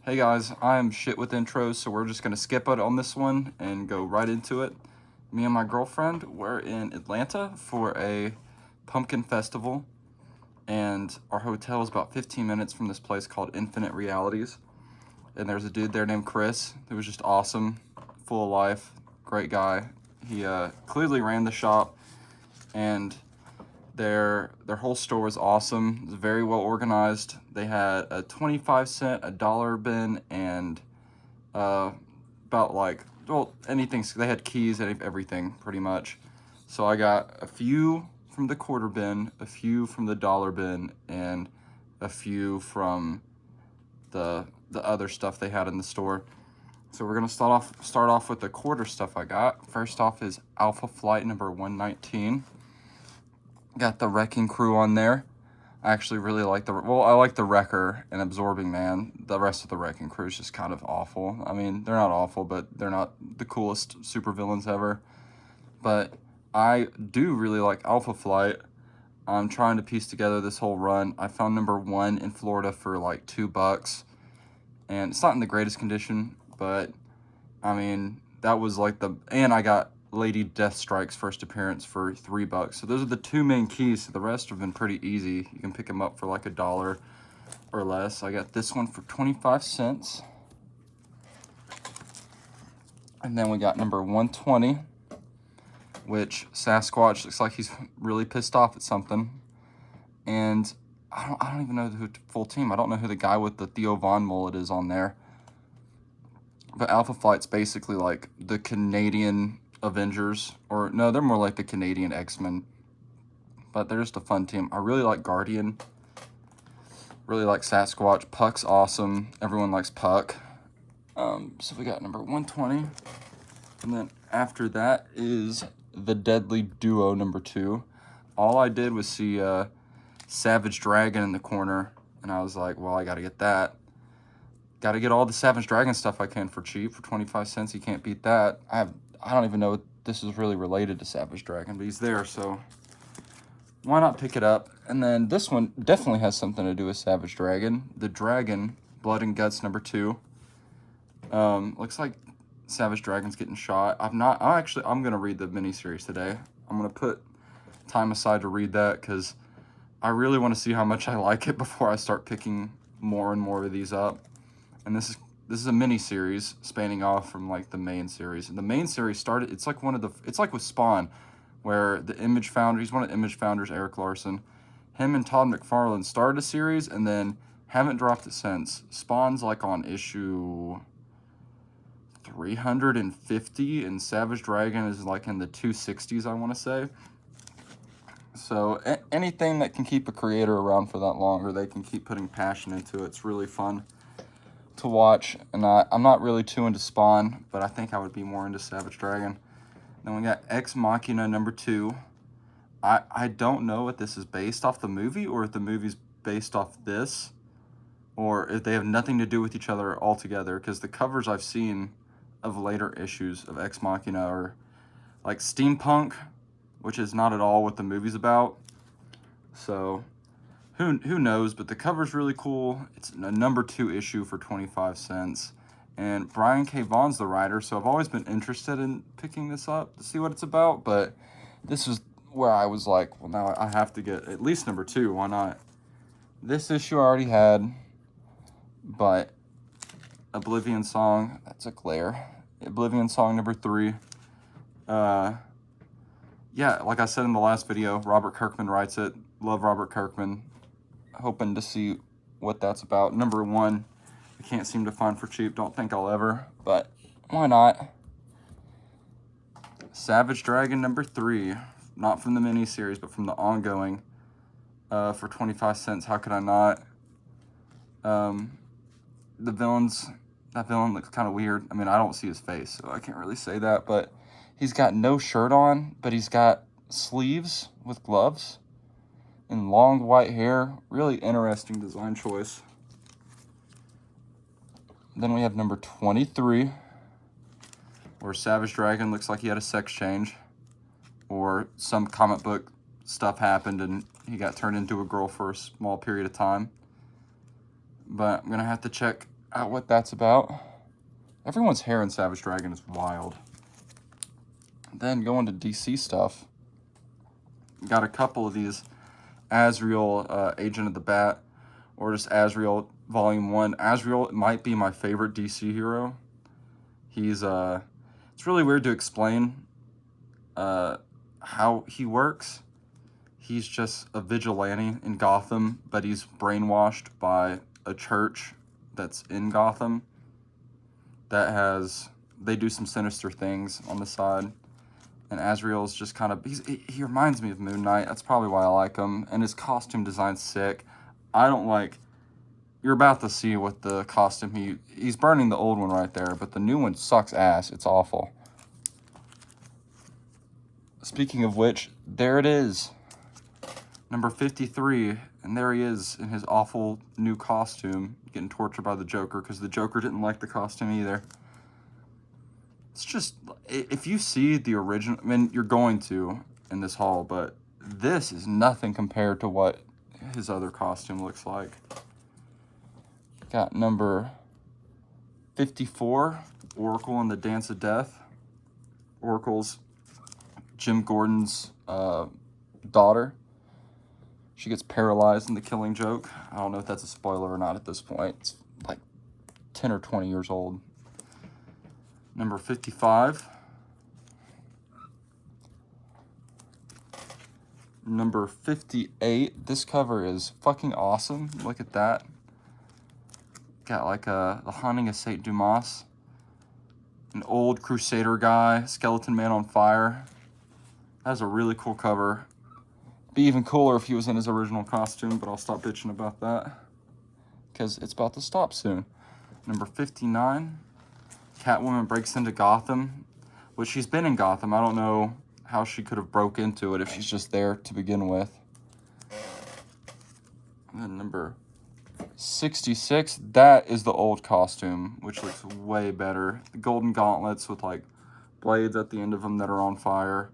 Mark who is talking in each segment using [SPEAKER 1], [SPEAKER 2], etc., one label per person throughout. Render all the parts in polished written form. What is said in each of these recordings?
[SPEAKER 1] Hey guys, I'm shit with intros, so we're just gonna skip it on this one and go right into it. Me and my girlfriend were in Atlanta for a pumpkin festival, and our hotel is about 15 minutes from this place called Infinite Realities. And there's a dude there named Chris who was just awesome, full of life, great guy. He clearly ran the shop, and their whole store was awesome. It was very well organized. They had a 25-cent, a dollar bin, and about anything. They had keys and everything pretty much. So I got a few from the quarter bin, a few from the dollar bin, and a few from the other stuff they had in the store. So we're gonna start off with the quarter stuff I got. First off is Alpha Flight number 119. Got the Wrecking Crew on there. I actually really like I like the Wrecker and Absorbing Man. The rest of the Wrecking Crew is just kind of awful. I mean, they're not awful, but they're not the coolest supervillains ever. But I do really like Alpha Flight. I'm trying to piece together this whole run. I found number 1 in Florida for like $2. And it's not in the greatest condition, but I mean, that was like and I got Lady Deathstrike's first appearance for $3. So those are the two main keys. So the rest have been pretty easy. You can pick them up for like $1 or less. I got this one for 25 cents. And then we got number 120, which Sasquatch looks like he's really pissed off at something. And I don't even know the full team. I don't know who the guy with the Theo Von mullet is on there. But Alpha Flight's basically like the Canadian Avengers, or no, they're more like the Canadian X-Men. But they're just a fun team. I really like Guardian. Really like Sasquatch. Puck's awesome. Everyone likes Puck. So we got number 120. And then after that is the Deadly Duo number 2. All I did was see Savage Dragon in the corner, and I was like, well, I gotta get that. Gotta get all the Savage Dragon stuff I can for cheap, for 25 cents. You can't beat that. I don't even know if this is really related to Savage Dragon, but he's there, so why not pick it up? And then this one definitely has something to do with Savage Dragon. The Dragon, Blood and Guts number 2. Looks like Savage Dragon's getting shot. I'm gonna read the miniseries today. I'm gonna put time aside to read that because I really want to see how much I like it before I start picking more and more of these up. And this is a mini series spanning off from like the main series. And the main series started. It's like with Spawn, where the Image founder. He's one of the Image founders, Eric Larson. Him and Todd McFarlane started a series and then haven't dropped it since. Spawn's like on issue 350, and Savage Dragon is like in the 260s, I want to say. So anything that can keep a creator around for that long, or they can keep putting passion into it, it's really fun to watch. And I'm not really too into Spawn, but I think I would be more into Savage Dragon. Then we got Ex Machina number 2. I don't know if this is based off the movie, or if the movie's based off this, or if they have nothing to do with each other altogether, because the covers I've seen of later issues of Ex Machina are like steampunk, which is not at all what the movie's about. So who knows, but the cover's really cool. It's a number 2 issue for 25 cents. And Brian K. Vaughan's the writer, so I've always been interested in picking this up to see what it's about, but this is where I was like, well, now I have to get at least number 2, why not? This issue I already had, but Oblivion Song, that's a glare. Oblivion Song number 3. Yeah, like I said in the last video, Robert Kirkman writes it. Love Robert Kirkman. Hoping to see what that's about. Number 1, I can't seem to find for cheap. Don't think I'll ever, but why not? Savage Dragon number 3. Not from the miniseries, but from the ongoing. For 25 cents. How could I not? That villain looks kind of weird. I mean, I don't see his face, so I can't really say that, but he's got no shirt on, but he's got sleeves with gloves and long white hair. Really interesting design choice. Then we have number 23, where Savage Dragon looks like he had a sex change, or some comic book stuff happened and he got turned into a girl for a small period of time. But I'm going to have to check what that's about. Everyone's hair in Savage Dragon is wild. Then going to DC stuff. Got a couple of these Azrael, Agent of the Bat, or just Azrael Volume 1. Azrael might be my favorite DC hero. He's, it's really weird to explain how he works. He's just a vigilante in Gotham, but he's brainwashed by a church that's in Gotham that has, they do some sinister things on the side. And Azrael's just kind of, he reminds me of Moon Knight. That's probably why I like him. And his costume design's sick. I don't like, you're about to see what the costume, he's burning the old one right there, but the new one sucks ass. It's awful. Speaking of which, there it is. Number 53, and there he is in his awful new costume, getting tortured by the Joker, because the Joker didn't like the costume either. It's just, if you see the original, I mean, you're going to in this haul, but this is nothing compared to what his other costume looks like. Got number 54, Oracle and the Dance of Death. Oracle's Jim Gordon's daughter. She gets paralyzed in The Killing Joke. I don't know if that's a spoiler or not at this point. It's like 10 or 20 years old. Number 55. Number 58. This cover is fucking awesome. Look at that. Got like The Haunting of Saint Dumas. An old Crusader guy. Skeleton Man on fire. That's a really cool cover. Be even cooler if he was in his original costume, but I'll stop bitching about that because it's about to stop soon. Number 59, Catwoman breaks into Gotham, which she's been in Gotham. I don't know how she could have broke into it if she's just there to begin with. And then number 66, that is the old costume, which looks way better. The golden gauntlets with like blades at the end of them that are on fire,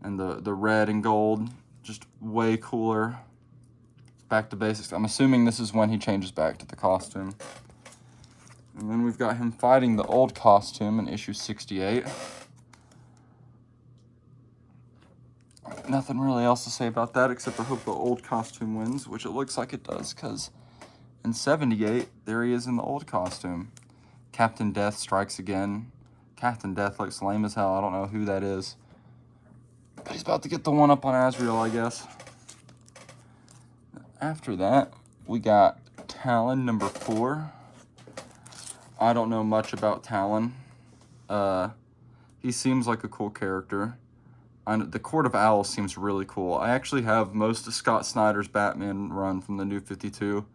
[SPEAKER 1] and the red and gold. Just way cooler. Back to basics. I'm assuming this is when he changes back to the costume. And then we've got him fighting the old costume in issue 68. Nothing really else to say about that except I hope the old costume wins, which it looks like it does, because in 78, there he is in the old costume. Captain Death strikes again. Captain Death looks lame as hell. I don't know who that is. But he's about to get the one up on Azrael, I guess. After that, we got Talon number 4. I don't know much about Talon. He seems like a cool character. The Court of Owls seems really cool. I actually have most of Scott Snyder's Batman run from the New 52,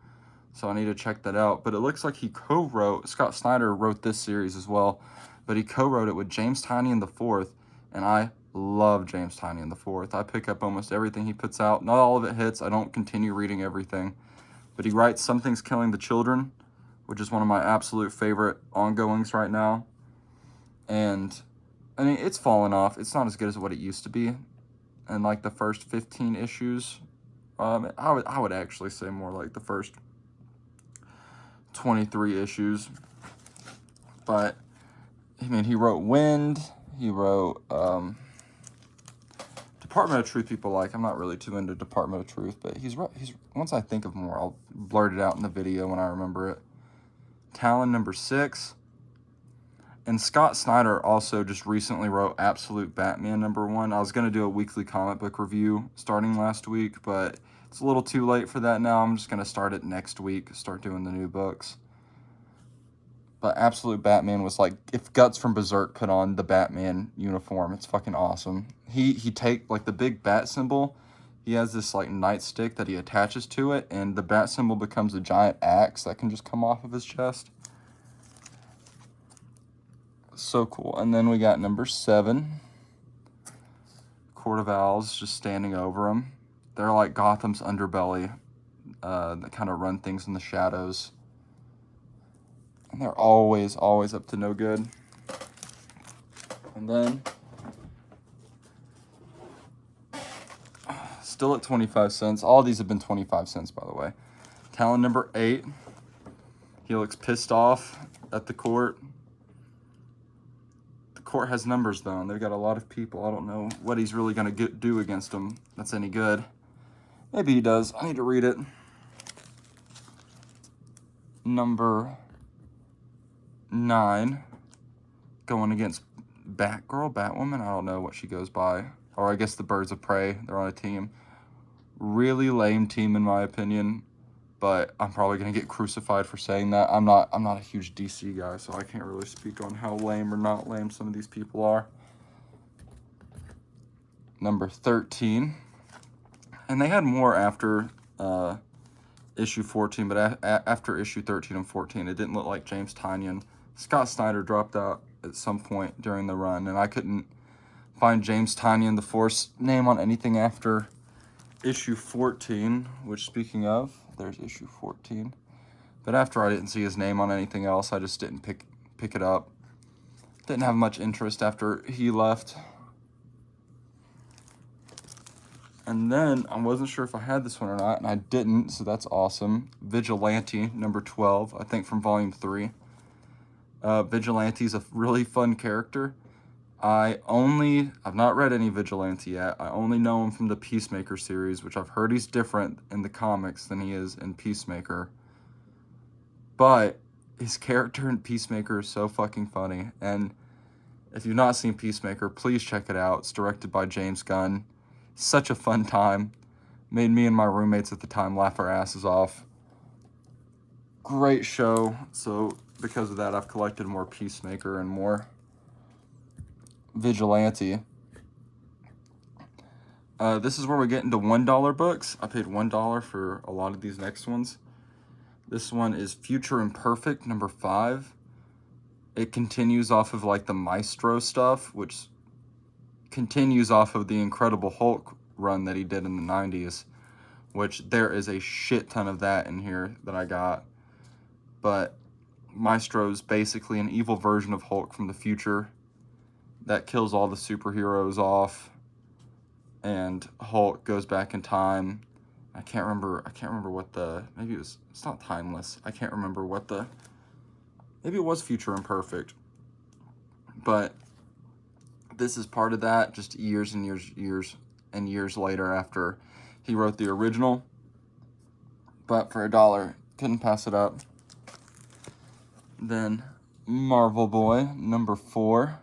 [SPEAKER 1] so I need to check that out. But it looks like he co-wrote, Scott Snyder wrote this series as well, but he co-wrote it with James Tynion IV, and I love James Tynion IV. I pick up almost everything he puts out. Not all of it hits. I don't continue reading everything. But he writes Something's Killing the Children, which is one of my absolute favorite ongoings right now. And, I mean, it's fallen off. It's not as good as what it used to be. And, like, the first 15 issues, I would actually say more like the first 23 issues. But, I mean, he wrote Wind. He wrote, Department of Truth people like. I'm not really too into Department of Truth, but he's once I think of more, I'll blurt it out in the video when I remember it. Talon number 6. And Scott Snyder also just recently wrote Absolute Batman number 1. I was going to do a weekly comic book review starting last week, but it's a little too late for that now. I'm just going to start it next week, start doing the new books. But Absolute Batman was like, if Guts from Berserk put on the Batman uniform, it's fucking awesome. He take, like, the big bat symbol, he has this, like, nightstick that he attaches to it, and the bat symbol becomes a giant axe that can just come off of his chest. So cool. And then we got number 7. Court of Owls just standing over him. They're like Gotham's underbelly that kind of run things in the shadows. And they're always up to no good. And then, still at 25 cents. All these have been 25 cents, by the way. Talon number 8. He looks pissed off at the court. The court has numbers, though, and they've got a lot of people. I don't know what he's really going to do against them that's any good. Maybe he does. I need to read it. Number 9, going against Batgirl, Batwoman. I don't know what she goes by. Or I guess the Birds of Prey. They're on a team. Really lame team, in my opinion. But I'm probably going to get crucified for saying that. I'm not a huge DC guy, so I can't really speak on how lame or not lame some of these people are. Number 13. And they had more after issue 14, but after issue 13 and 14, it didn't look like James Tynion. Scott Snyder dropped out at some point during the run, and I couldn't find James Tynion, the Force name on anything after issue 14, which, speaking of, there's issue 14. But after I didn't see his name on anything else, I just didn't pick it up. Didn't have much interest after he left. And then I wasn't sure if I had this one or not, and I didn't, so that's awesome. Vigilante, number 12, I think from volume 3. Vigilante's a really fun character. I've not read any Vigilante yet. I only know him from the Peacemaker series, which I've heard he's different in the comics than he is in Peacemaker. But his character in Peacemaker is so fucking funny. And if you've not seen Peacemaker, please check it out. It's directed by James Gunn. Such a fun time. Made me and my roommates at the time laugh our asses off. Great show. So because of that, I've collected more Peacemaker and more Vigilante. This is where we get into $1 books. I paid $1 for a lot of these next ones. This one is Future Imperfect, number 5. It continues off of like the Maestro stuff, which continues off of the Incredible Hulk run that he did in the 90s, which there is a shit ton of that in here that I got. But Maestro's basically an evil version of Hulk from the future that kills all the superheroes off, and Hulk goes back in time. I can't remember what it's not Timeless. I can't remember maybe it was Future Imperfect. But this is part of that, just years and years later after he wrote the original. But for $1, couldn't pass it up. Then Marvel Boy, number 4.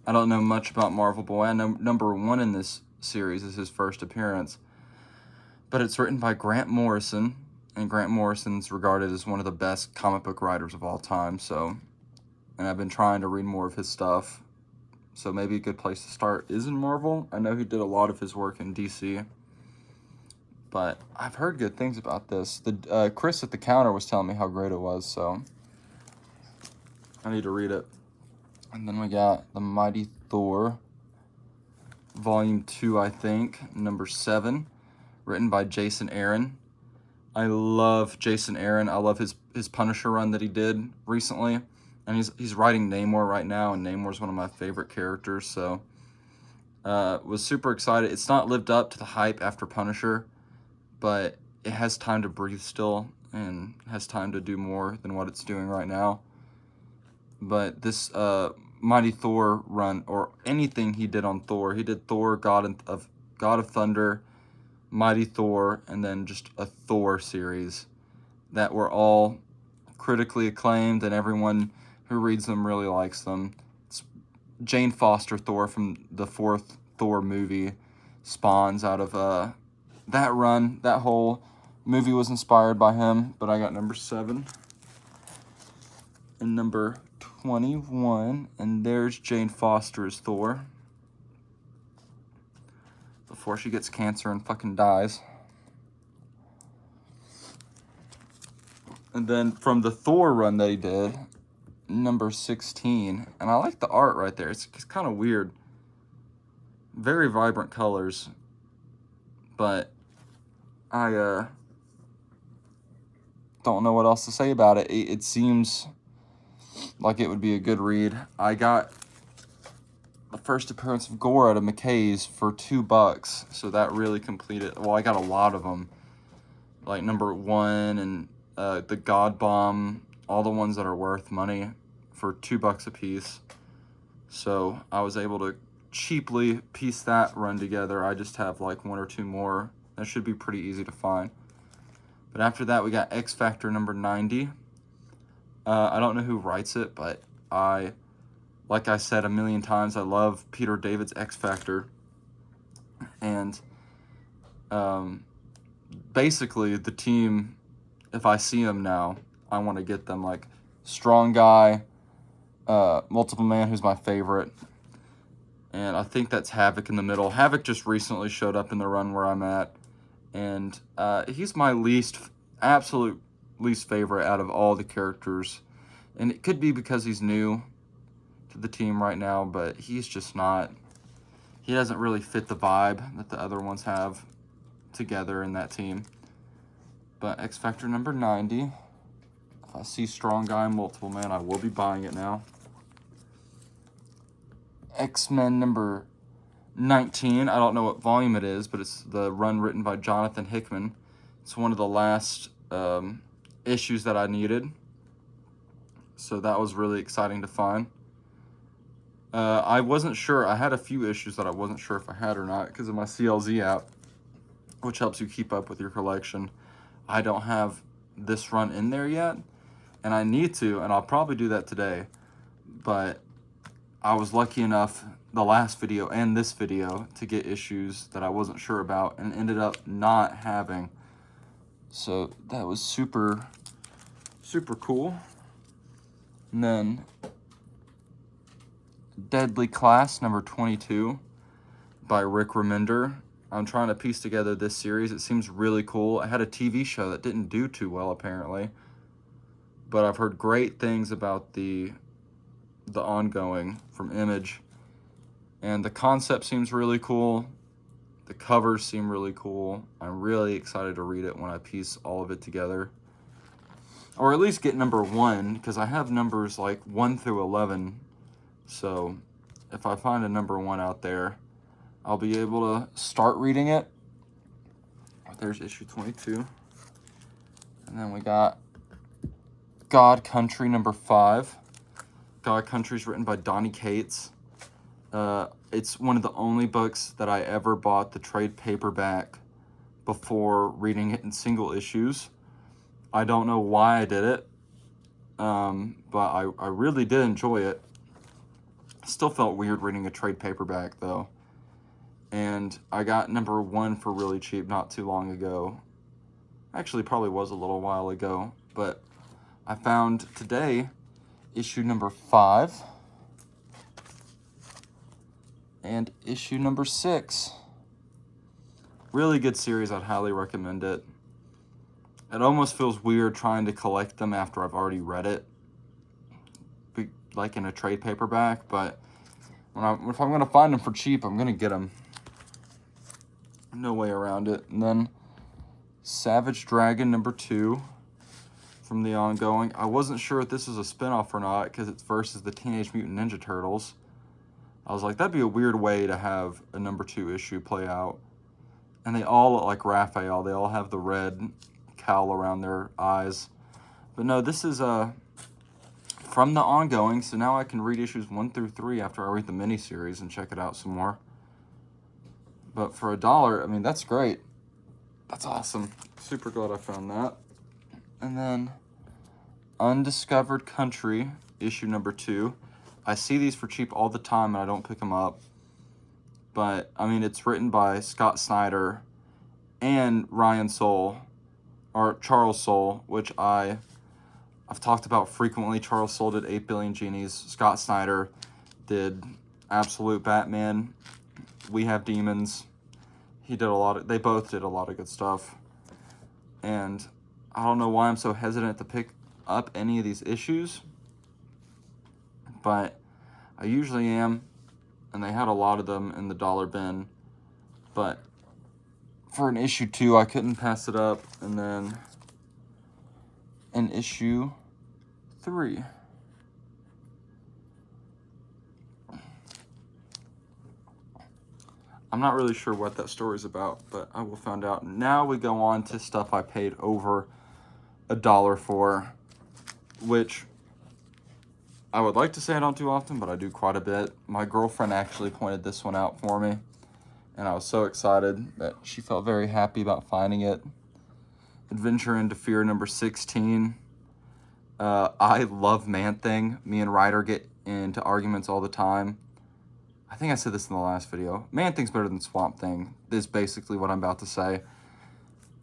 [SPEAKER 1] I don't know much about Marvel Boy. I know number 1 in this series is his first appearance. But it's written by Grant Morrison, and Grant Morrison's regarded as one of the best comic book writers of all time. And I've been trying to read more of his stuff. So maybe a good place to start is in Marvel. I know he did a lot of his work in DC. But I've heard good things about this. Chris at the counter was telling me how great it was, so I need to read it. And then we got The Mighty Thor, volume 2, I think, number 7, written by Jason Aaron. I love Jason Aaron. I love his Punisher run that he did recently. And he's writing Namor right now, and Namor's one of my favorite characters, so was super excited. It's not lived up to the hype after Punisher, but it has time to breathe still, and has time to do more than what it's doing right now. But this Mighty Thor run, or anything he did on Thor, he did Thor, God of Thunder, Mighty Thor, and then just a Thor series that were all critically acclaimed, and everyone who reads them really likes them. It's Jane Foster Thor from the 4th Thor movie spawns out of that run. That whole movie was inspired by him, but I got number 7 and number 21, and there's Jane Foster as Thor before she gets cancer and fucking dies. And then from the Thor run that he did, number 16, and I like the art right there. It's kind of weird. Very vibrant colors, but I don't know what else to say about it. It seems like it would be a good read. I got the first appearance of Gore out of McKay's for $2, so that really completed. Well, I got a lot of them, like number 1 and the God Bomb, all the ones that are worth money for $2 a piece. So I was able to cheaply piece that run together. I just have like 1 or 2 more. That should be pretty easy to find. But after that, we got X Factor number 90. I don't know who writes it, but like I said a million times, I love Peter David's X Factor. And basically, the team, if I see them now, I want to get them. Like Strong Guy, Multiple Man, who's my favorite. And I think that's Havoc in the middle. Havoc just recently showed up in the run where I'm at. And he's my absolute least favorite out of all the characters. And it could be because he's new to the team right now, but he's just not. He doesn't really fit the vibe that the other ones have together in that team. But X Factor number 90. If I see Strong Guy and Multiple Man, I will be buying it now. X-Men number 19. I don't know what volume it is, but it's the run written by Jonathan Hickman. It's one of the last issues that I needed. So that was really exciting to find. I wasn't sure. I had a few issues that I wasn't sure if I had or not because of my CLZ app, which helps you keep up with your collection. I don't have this run in there yet, and I need to, and I'll probably do that today. But I was lucky enough, the last video and this video, to get issues that I wasn't sure about and ended up not having. So that was super, super cool. And then Deadly Class number 22 by Rick Remender. I'm trying to piece together this series. It seems really cool. I had a TV show that didn't do too well, apparently. But I've heard great things about the ongoing from Image. And the concept seems really cool. The covers seem really cool. I'm really excited to read it when I piece all of it together. Or at least get number 1, because I have numbers like 1 through 11. So if I find a number 1 out there, I'll be able to start reading it. There's issue 22. And then we got God Country number 5. God Country is written by Donny Cates. It's one of the only books that I ever bought the trade paperback before reading it in single issues. I don't know why I did it, but I really did enjoy it. Still felt weird reading a trade paperback, though. And I got number 1 for really cheap not too long ago. Actually, probably was a little while ago, but I found today issue number 5 and issue number 6. Really good series. I'd highly recommend it. It almost feels weird trying to collect them after I've already read it, like in a trade paperback, but if I'm going to find them for cheap, I'm going to get them. No way around it. And then Savage Dragon number 2 from the ongoing. I wasn't sure if this is a spinoff or not because it's versus the Teenage Mutant Ninja Turtles. I was like, that'd be a weird way to have a number 2 issue play out. And they all look like Raphael. They all have the red cowl around their eyes. But no, this is from the ongoing, so now I can read issues 1 through 3 after I read the miniseries and check it out some more. But for $1, I mean, that's great. That's awesome. Super glad I found that. And then Undiscovered Country, issue number 2. I see these for cheap all the time and I don't pick them up. But, I mean, it's written by Scott Snyder and Ryan Soule, or Charles Soule, which I've talked about frequently. Charles Soule did 8 Billion Genies. Scott Snyder did Absolute Batman. We Have Demons. They both did a lot of good stuff. And I don't know why I'm so hesitant to pick up any of these issues, but I usually am. And they had a lot of them in the dollar bin. But for an issue 2, I couldn't pass it up. And then in issue 3. I'm not really sure what that story's about, but I will find out. Now we go on to stuff I paid over $1 for, which I would like to say I don't do often, but I do quite a bit. My girlfriend actually pointed this one out for me, and I was so excited that she felt very happy about finding it. Adventure into Fear number 16. I love Man-Thing. Me and Ryder get into arguments all the time. I think I said this in the last video. Man-Thing's better than Swamp Thing, is basically what I'm about to say.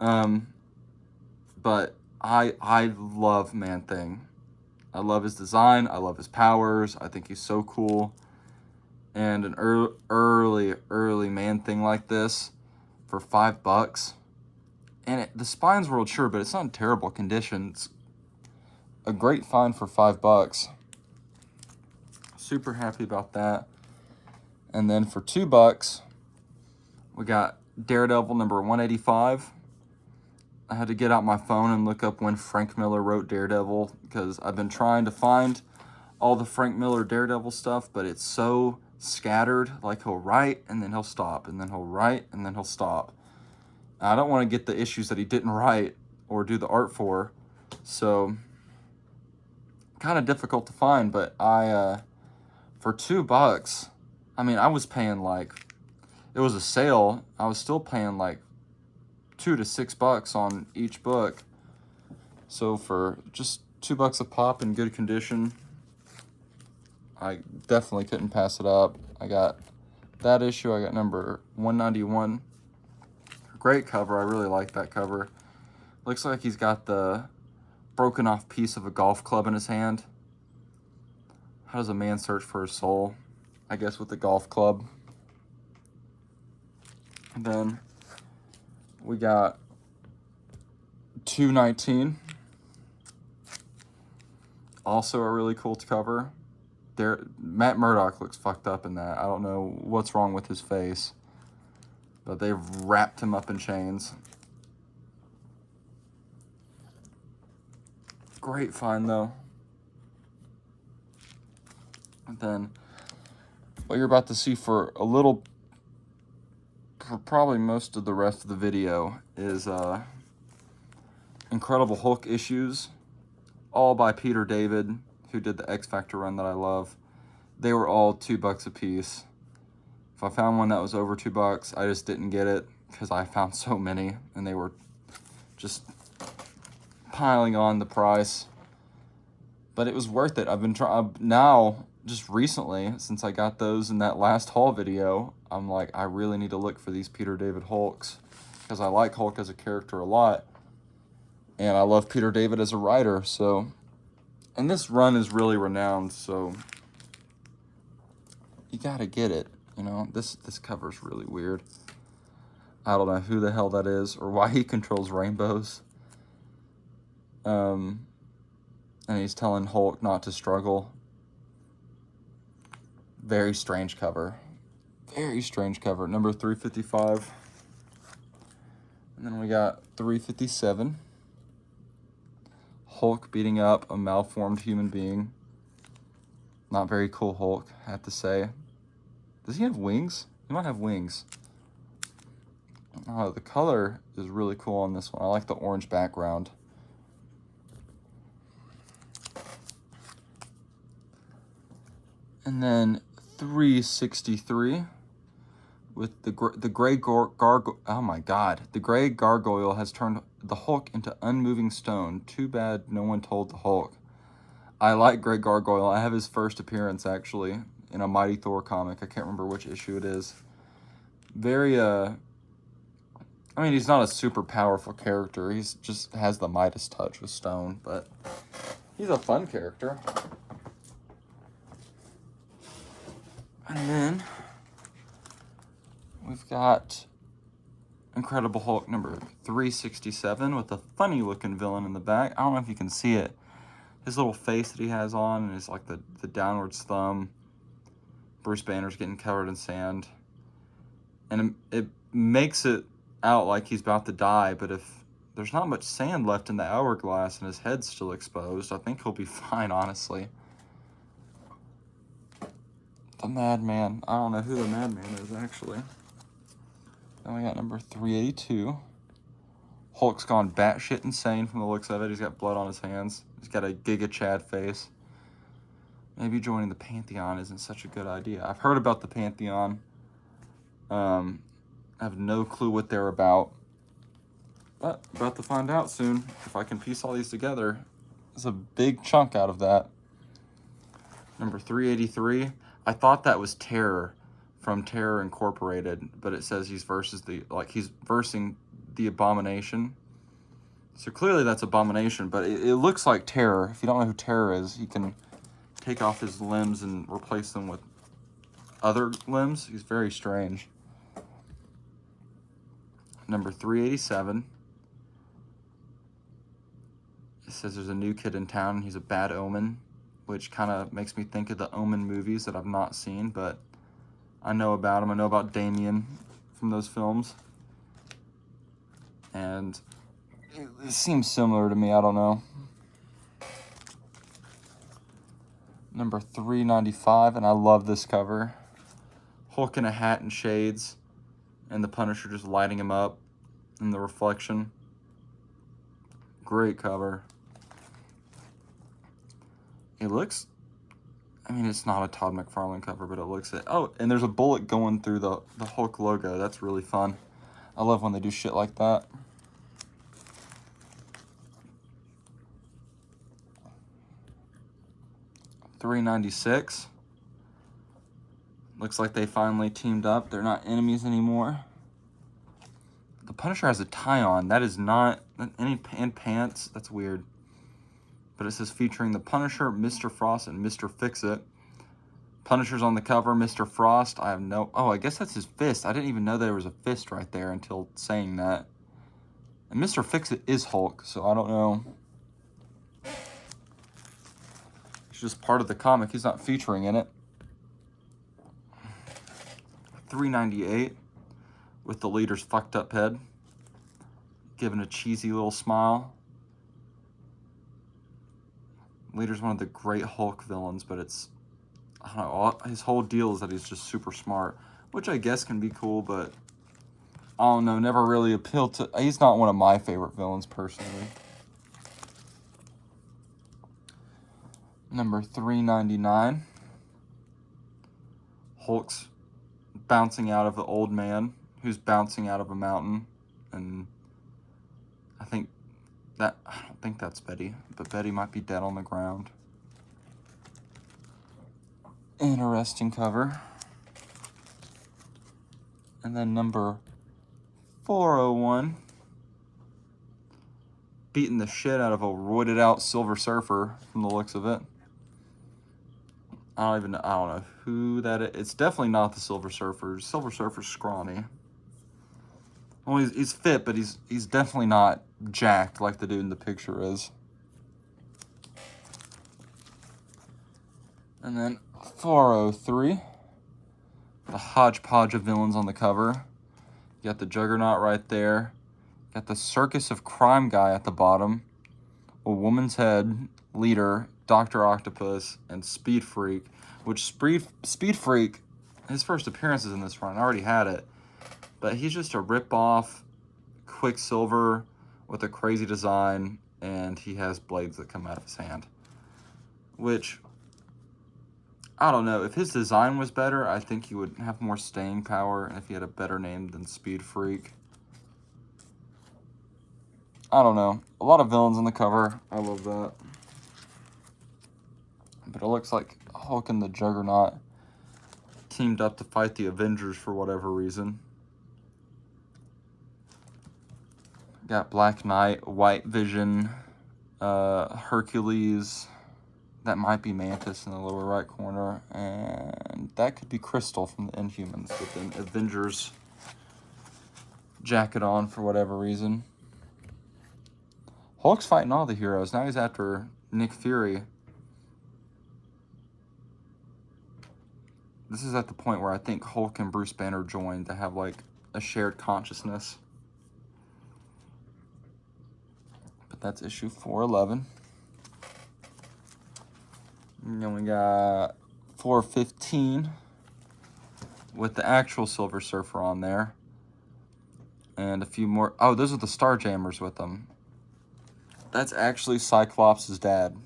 [SPEAKER 1] But I love Man-Thing. I love his design. I love his powers. I think he's so cool. And an early Man-Thing like this for $5. And the spine's World Sure, but it's not in terrible condition. It's a great find for $5. Super happy about that. And then for $2, we got Daredevil number 185. I had to get out my phone and look up when Frank Miller wrote Daredevil, because I've been trying to find all the Frank Miller Daredevil stuff, but it's so scattered. Like, he'll write, and then he'll stop, and then he'll write, and then he'll stop. I don't want to get the issues that he didn't write or do the art for, so kind of difficult to find. But for $2, I mean, I was paying like, it was a sale, I was still paying like $2 to $6 on each book. So for just $2 a pop in good condition, I definitely couldn't pass it up. I got that issue. I got number 191. Great cover. I really like that cover. Looks like he's got the broken off piece of a golf club in his hand. How does a man search for his soul? I guess with the golf club. And then we got 219. Also a really cool cover. Matt Murdock looks fucked up in that. I don't know what's wrong with his face, but they've wrapped him up in chains. Great find though. And then what you're about to see for probably most of the rest of the video is Incredible Hulk issues, all by Peter David, who did the X Factor run that I love. They were all $2 a piece. If I found one that was over $2, I just didn't get it because I found so many and they were just piling on the price. But it was worth it. I've been trying now, just recently, since I got those in that last haul video, I'm like, I really need to look for these Peter David Hulks because I like Hulk as a character a lot. And I love Peter David as a writer, so... And this run is really renowned, so... You gotta get it, you know? This cover's really weird. I don't know who the hell that is, or why he controls rainbows. And he's telling Hulk not to struggle. Very strange cover. Very strange cover. Number 355. And then we got 357. Hulk beating up a malformed human being. Not very cool Hulk, I have to say. Does he have wings? He might have wings. Oh, the color is really cool on this one. I like the orange background. And then 363 with the gray gargoyle. Oh my god. The gray gargoyle has turned the Hulk into unmoving stone. Too bad no one told the Hulk. I like Gray Gargoyle. I have his first appearance, actually, in a Mighty Thor comic. I can't remember which issue it is. Very, I mean, he's not a super powerful character. He's just has the Midas touch with stone, but he's a fun character. And then we've got Incredible Hulk number 367 with a funny-looking villain in the back. I don't know if you can see it. His little face that he has on is like the downwards thumb. Bruce Banner's getting covered in sand. And it makes it out like he's about to die, but if there's not much sand left in the hourglass and his head's still exposed, I think he'll be fine, honestly. The Madman. I don't know who the Madman is, actually. Then we got number 382. Hulk's gone batshit insane from the looks of it. He's got blood on his hands. He's got a Giga Chad face. Maybe joining the Pantheon isn't such a good idea. I've heard about the Pantheon. I have no clue what they're about. But about to find out soon. If I can piece all these together, there's a big chunk out of that. Number 383. I thought that was Terror from Terror Incorporated, but it says he's versing the Abomination. So clearly that's Abomination, but it looks like Terror. If you don't know who Terror is, he can take off his limbs and replace them with other limbs. He's very strange. Number 387. It says there's a new kid in town and he's a bad omen, which kind of makes me think of the Omen movies that I've not seen, but I know about him. I know about Damien from those films. And it seems similar to me. I don't know. Number 395, and I love this cover. Hulk in a hat and shades, and the Punisher just lighting him up in the reflection. Great cover. It looks, I mean, it's not a Todd McFarlane cover, but it looks it. Oh, and there's a bullet going through the Hulk logo. That's really fun. I love when they do shit like that. $396. Looks like they finally teamed up. They're not enemies anymore. The Punisher has a tie on. That is not any pants. That's weird. But it says featuring the Punisher, Mr. Frost, and Mr. Fix-It. Punisher's on the cover. Mr. Frost, I have no... Oh, I guess that's his fist. I didn't even know there was a fist right there until saying that. And Mr. Fix-It is Hulk, so I don't know. He's just part of the comic. He's not featuring in it. $398 with the leader's fucked up head, giving a cheesy little smile. Leader's one of the great Hulk villains, but it's, I don't know, his whole deal is that he's just super smart, which I guess can be cool, but I don't know, never really appealed to, he's not one of my favorite villains personally. Number 399, Hulk's bouncing out of the old man who's bouncing out of a mountain, and I don't think that's Betty, but Betty might be dead on the ground. Interesting cover. And then number 401, beating the shit out of a roided out Silver Surfer from the looks of it. I don't know who that is. It's definitely not the Silver Surfer. Silver Surfer's scrawny. Well, he's fit, but he's definitely not jacked like the dude in the picture is. And then 403, the hodgepodge of villains on the cover. You got the Juggernaut right there. You got the Circus of Crime guy at the bottom. A woman's head, leader, Dr. Octopus, and Speed Freak. Which Speed Freak, his first appearance is in this run. I already had it. But he's just a rip-off Quicksilver with a crazy design, and he has blades that come out of his hand. Which, I don't know. If his design was better, I think he would have more staying power, and if he had a better name than Speed Freak. I don't know. A lot of villains on the cover. I love that. But it looks like Hulk and the Juggernaut teamed up to fight the Avengers for whatever reason. Got Black Knight, White Vision, Hercules. That might be Mantis in the lower right corner. And that could be Crystal from the Inhumans with an Avengers jacket on for whatever reason. Hulk's fighting all the heroes. Now he's after Nick Fury. This is at the point where I think Hulk and Bruce Banner join to have like a shared consciousness. But that's issue 411. And then we got 415 with the actual Silver Surfer on there. And a few more. Oh, those are the Starjammers with them. That's actually Cyclops' dad.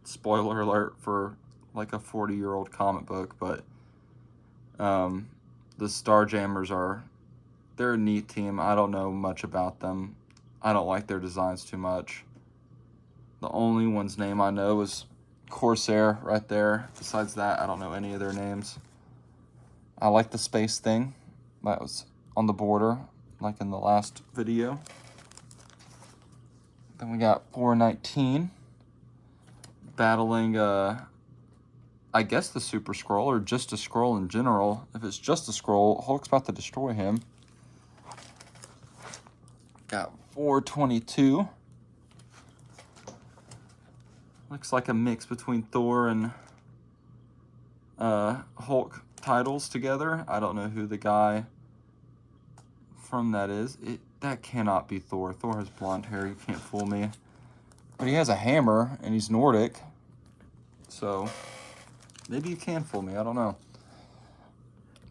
[SPEAKER 1] Spoiler alert for like a 40-year-old comic book, but the Starjammers they're a neat team. I don't know much about them. I don't like their designs too much. The only one's name I know is Corsair right there. Besides that, I don't know any of their names. I like the space thing that was on the border, like in the last video. Then we got 419 battling, I guess the Super Skrull, or just a Skrull in general. If it's just a Skrull, Hulk's about to destroy him. Got 422. Looks like a mix between Thor and Hulk titles together. I don't know who the guy from that is. That cannot be Thor. Thor has blonde hair. You can't fool me. But he has a hammer, and he's Nordic. So, maybe you can fool me. I don't know.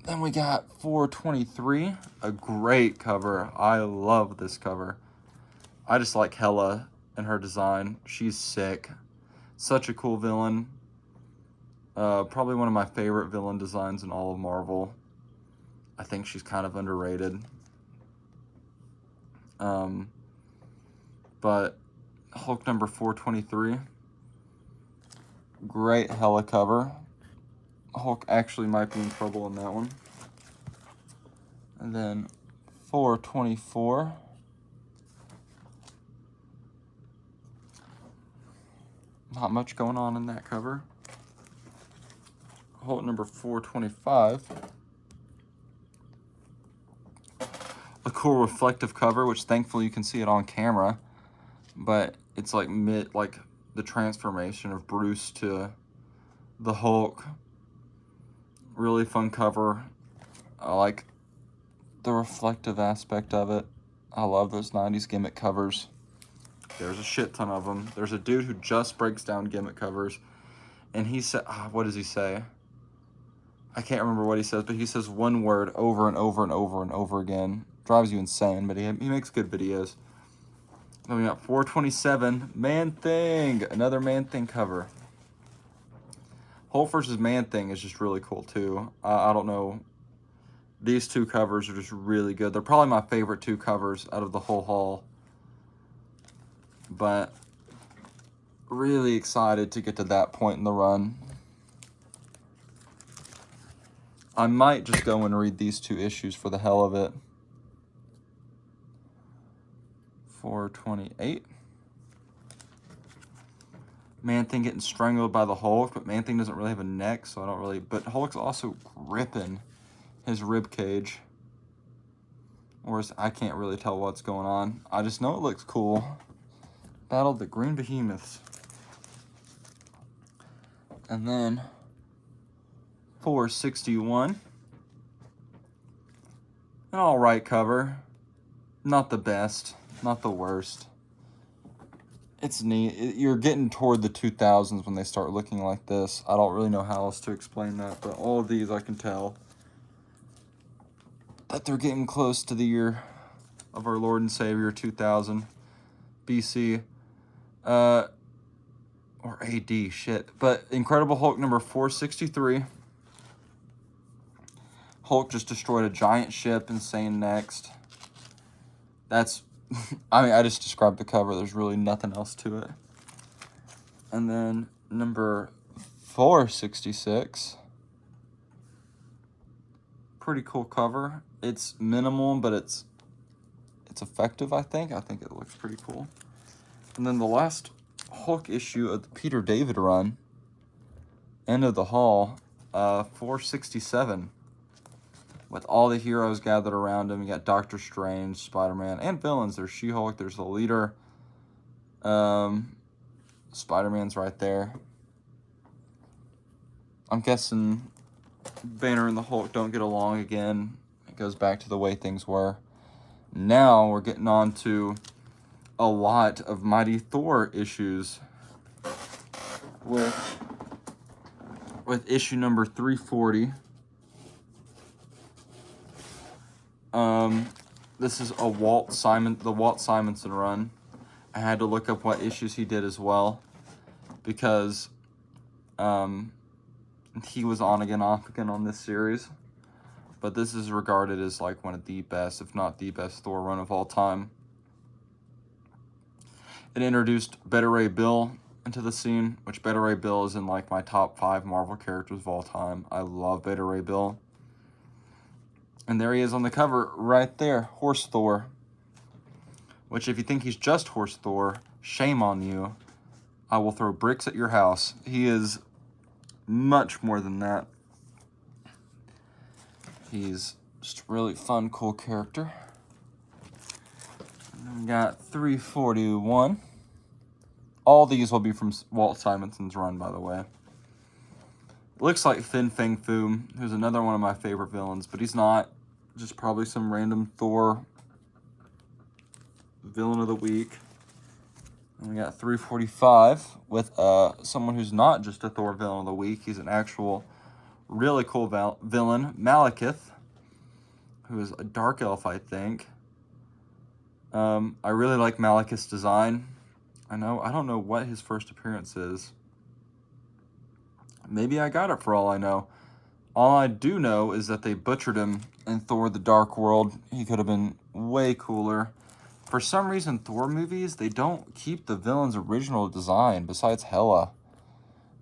[SPEAKER 1] Then we got 423. A great cover. I love this cover. I just like Hela and her design. She's sick. Such a cool villain. Probably one of my favorite villain designs in all of Marvel. I think she's kind of underrated. But Hulk number 423. Great Hela cover. Hulk actually might be in trouble in that one. And then 424. Not much going on in that cover. Hulk number 425. A cool reflective cover, which thankfully you can see it on camera. But it's like the transformation of Bruce to the Hulk. Really fun cover. I like the reflective aspect of it. I love those 90s gimmick covers. There's a shit ton of them. There's a dude who just breaks down gimmick covers. And he said, what does he say? I can't remember what he says, but he says one word over and over and over and over again. Drives you insane, but he makes good videos. Then we got 427, Man-Thing. Another Man-Thing cover. Hulk versus Man-Thing is just really cool, too. I don't know. These two covers are just really good. They're probably my favorite two covers out of the whole haul. But really excited to get to that point in the run. I might just go and read these two issues for the hell of it. 428. Man-Thing getting strangled by the Hulk, but Man-Thing doesn't really have a neck, so I don't really... But Hulk's also gripping his rib cage. Or I can't really tell what's going on. I just know it looks cool. Battle of the Green Behemoths. And then 461. An alright cover. Not the best. Not the worst. It's neat. You're getting toward the 2000s when they start looking like this. I don't really know how else to explain that, but all of these I can tell that they're getting close to the year of our Lord and Savior, 2000 BC. Or AD, shit. But Incredible Hulk number 463. Hulk just destroyed a giant ship, insane next. That's, I mean, I just described the cover. There's really nothing else to it. And then number 466. Pretty cool cover. It's minimal, but it's effective, I think. I think it looks pretty cool. And then the last Hulk issue of the Peter David run, end of the haul, 467. With all the heroes gathered around him. You got Doctor Strange, Spider-Man, and villains. There's She-Hulk, there's the leader. Spider-Man's right there. I'm guessing Banner and the Hulk don't get along again. It goes back to the way things were. Now we're getting on to a lot of Mighty Thor issues. With issue number 340. This is a the Walt Simonson run. I had to look up what issues he did as well, because he was on again, off again on this series. But this is regarded as like one of the best, if not the best, Thor run of all time. It introduced Beta Ray Bill into the scene, which Beta Ray Bill is in like my top 5 Marvel characters of all time. I love Beta Ray Bill. And there he is on the cover right there, Horse Thor. Which, if you think he's just Horse Thor, shame on you. I will throw bricks at your house. He is much more than that. He's just a really fun, cool character. And then we got 341. All these will be from Walt Simonson's run, by the way. Looks like Fin Fang Foom, who's another one of my favorite villains, but he's not. Just probably some random Thor villain of the week. And we got 345 with someone who's not just a Thor villain of the week. He's an actual really cool villain, Malekith, who is a dark elf, I think. I really like Malekith's design. I don't know what his first appearance is. Maybe I got it for all I know. All I do know is that they butchered him in Thor the Dark World. He could have been way cooler. For some reason, Thor movies, they don't keep the villain's original design, besides Hela.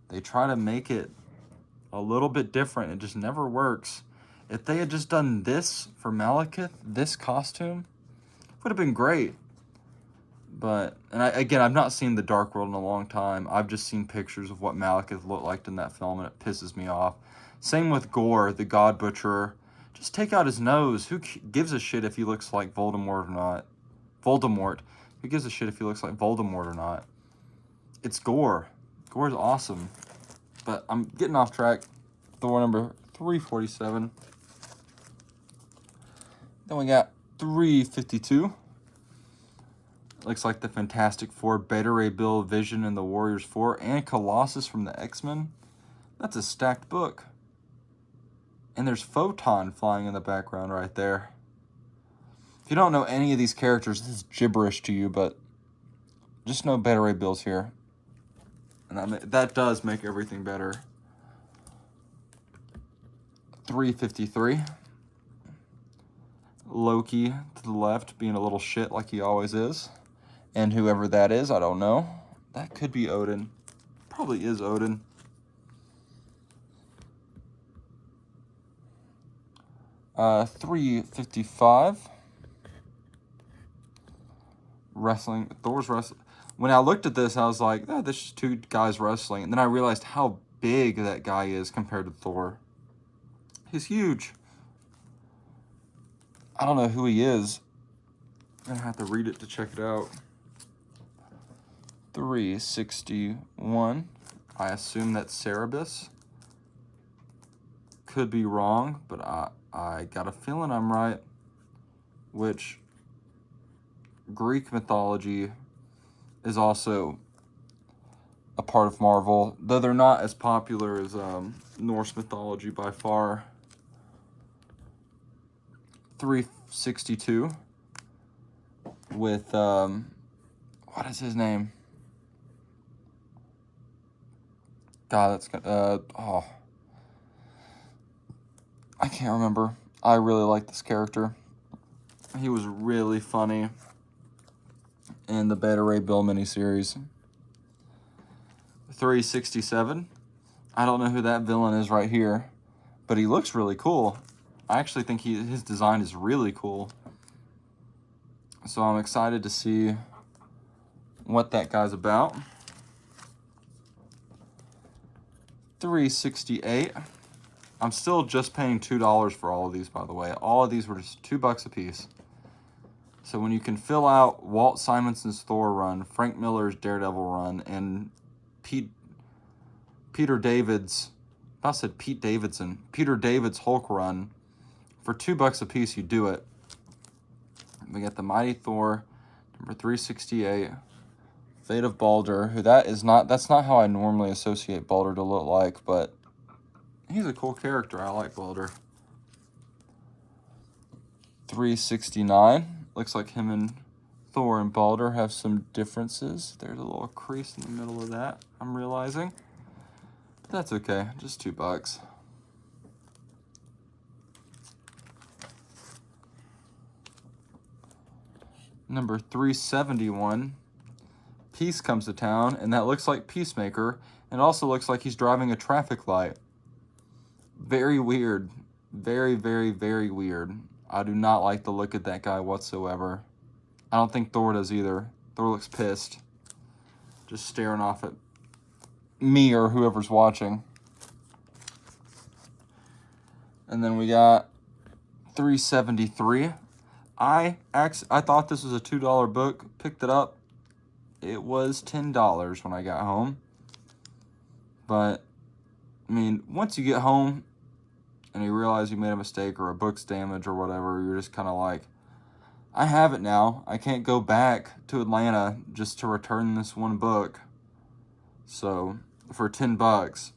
[SPEAKER 1] They try to make it a little bit different. It just never works. If they had just done this for Malekith, this costume, would have been great. But, and I've not seen The Dark World in a long time. I've just seen pictures of what Malekith looked like in that film, and it pisses me off. Same with Gore, the God Butcherer. Just take out his nose. Who gives a shit if he looks like Voldemort or not? Voldemort. Who gives a shit if he looks like Voldemort or not? It's Gore. Gore's awesome. But I'm getting off track. Thor number 347. Then we got 352. Looks like the Fantastic Four, Beta Ray Bill, Vision, and the Warriors 4, and Colossus from the X-Men. That's a stacked book. And there's Photon flying in the background right there. If you don't know any of these characters, this is gibberish to you, but just know Beta Ray Bill's here. And that does make everything better. 353. Loki to the left, being a little shit like he always is. And whoever that is, I don't know. That could be Odin. Probably is Odin. Uh, 355. Wrestling. Thor's wrestling. When I looked at this, I was like, oh, this is 2 guys wrestling. And then I realized how big that guy is compared to Thor. He's huge. I don't know who he is. I'm going to have to read it to check it out. 361. I assume that's Cerebus. Could be wrong, but I got a feeling I'm right. Which Greek mythology is also a part of Marvel, though they're not as popular as Norse mythology by far. 362 with what is his name? God, that's I can't remember. I really like this character. He was really funny in the Beta Ray Bill miniseries. 367. I don't know who that villain is right here, but he looks really cool. I actually think his design is really cool. So I'm excited to see what that guy's about. 368. I'm still just paying $2 for all of these, by the way. All of these were just $2 a piece. So when you can fill out Walt Simonson's Thor run, Frank Miller's Daredevil run, and Peter David's Hulk run for $2 a piece, you do it. We got the Mighty Thor, number 368, Fate of Balder, who that's not how I normally associate Balder to look like, but he's a cool character. I like Balder. 369. Looks like him and Thor and Balder have some differences. There's a little crease in the middle of that, I'm realizing. But that's okay, just $2. Number 371, Peace comes to town, and that looks like Peacemaker, and also looks like he's driving a traffic light. Very weird. Very, very, very weird. I do not like the look of that guy whatsoever. I don't think Thor does either. Thor looks pissed. Just staring off at me or whoever's watching. And then we got 373. I thought this was a $2 book. Picked it up. It was $10 when I got home. But, I mean, once you get home and you realize you made a mistake or a book's damaged or whatever, you're just kind of like, I have it now. I can't go back to Atlanta just to return this one book. So, for $10.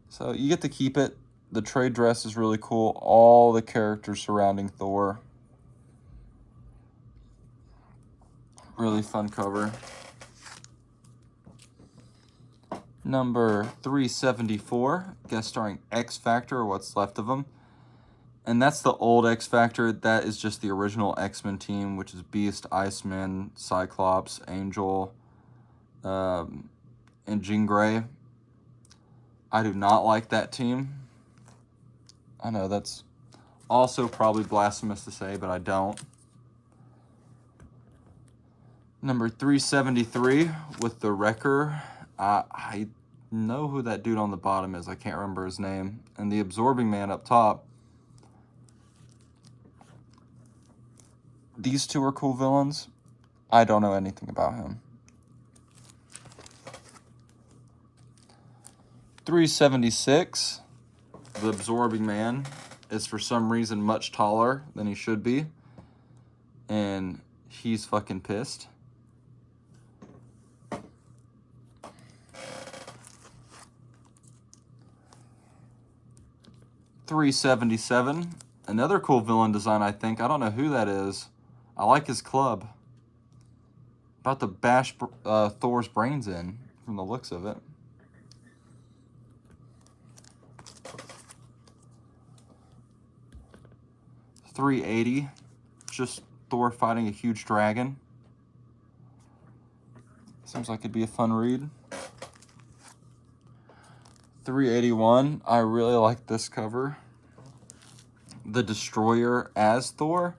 [SPEAKER 1] So, you get to keep it. The trade dress is really cool. All the characters surrounding Thor. Really fun cover. Number 374, guest starring X Factor, or what's left of them. And that's the old X Factor. That is just the original X-Men team, which is Beast, Iceman, Cyclops, Angel, and Jean Grey. I do not like that team. I know that's also probably blasphemous to say, but I don't. Number 373 with the Wrecker. I know who that dude on the bottom is. I can't remember his name. And the Absorbing Man up top. These two are cool villains. I don't know anything about him. 376. The Absorbing Man is for some reason much taller than he should be. And he's fucking pissed. $377. Another cool villain design, I think. I don't know who that is. I like his club. About to bash Thor's brains in from the looks of it. $380. Just Thor fighting a huge dragon. Seems like it'd be a fun read. $381. I really like this cover. The Destroyer as Thor.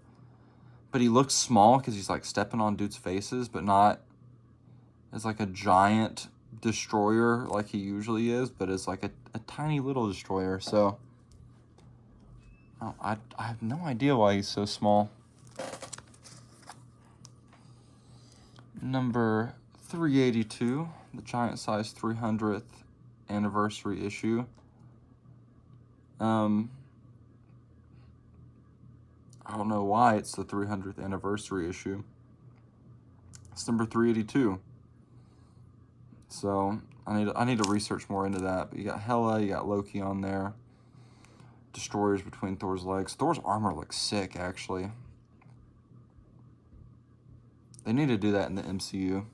[SPEAKER 1] But he looks small because he's like stepping on dudes' faces, but not as like a giant destroyer like he usually is, but it's like a tiny little destroyer. So I have no idea why he's so small. Number 382, the giant size 300th anniversary issue. I don't know why it's the 300th anniversary issue. It's number 382. So I need to research more into that. But you got Hela, you got Loki on there. Destroyers between Thor's legs. Thor's armor looks sick, actually. They need to do that in the MCU.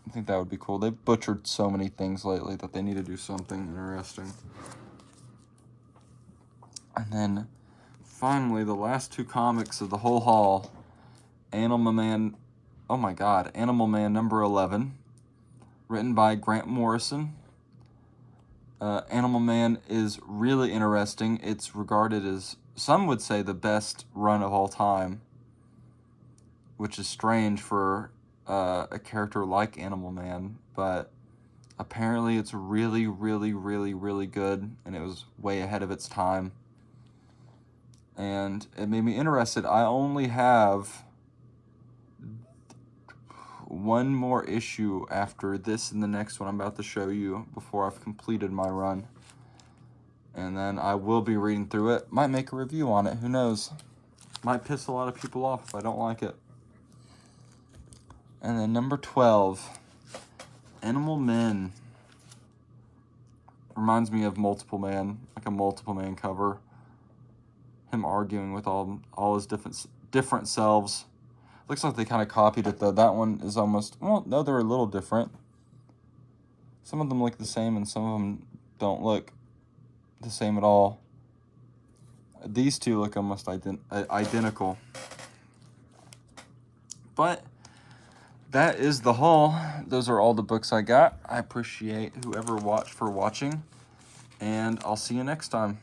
[SPEAKER 1] I think that would be cool. They've butchered so many things lately that they need to do something interesting. And then finally, the last two comics of the whole haul. Animal Man, oh my god, Animal Man number 11, written by Grant Morrison. Animal Man is really interesting. It's regarded as, some would say, the best run of all time, which is strange for a character like Animal Man, but apparently it's really, really, really, really good, and it was way ahead of its time. And it made me interested. I only have one more issue after this and the next one I'm about to show you before I've completed my run. And then I will be reading through it. Might make a review on it. Who knows? Might piss a lot of people off if I don't like it. And then number 12, Animal Men. Reminds me of Multiple Man, like a Multiple Man cover. him arguing with all his different selves. Looks like they kind of copied it though. That one is almost, well, no, they're a little different. Some of them look the same and some of them don't look the same at all. These two look almost identical. But that is the haul. Those are all the books I got. I appreciate whoever watched for watching, and I'll see you next time.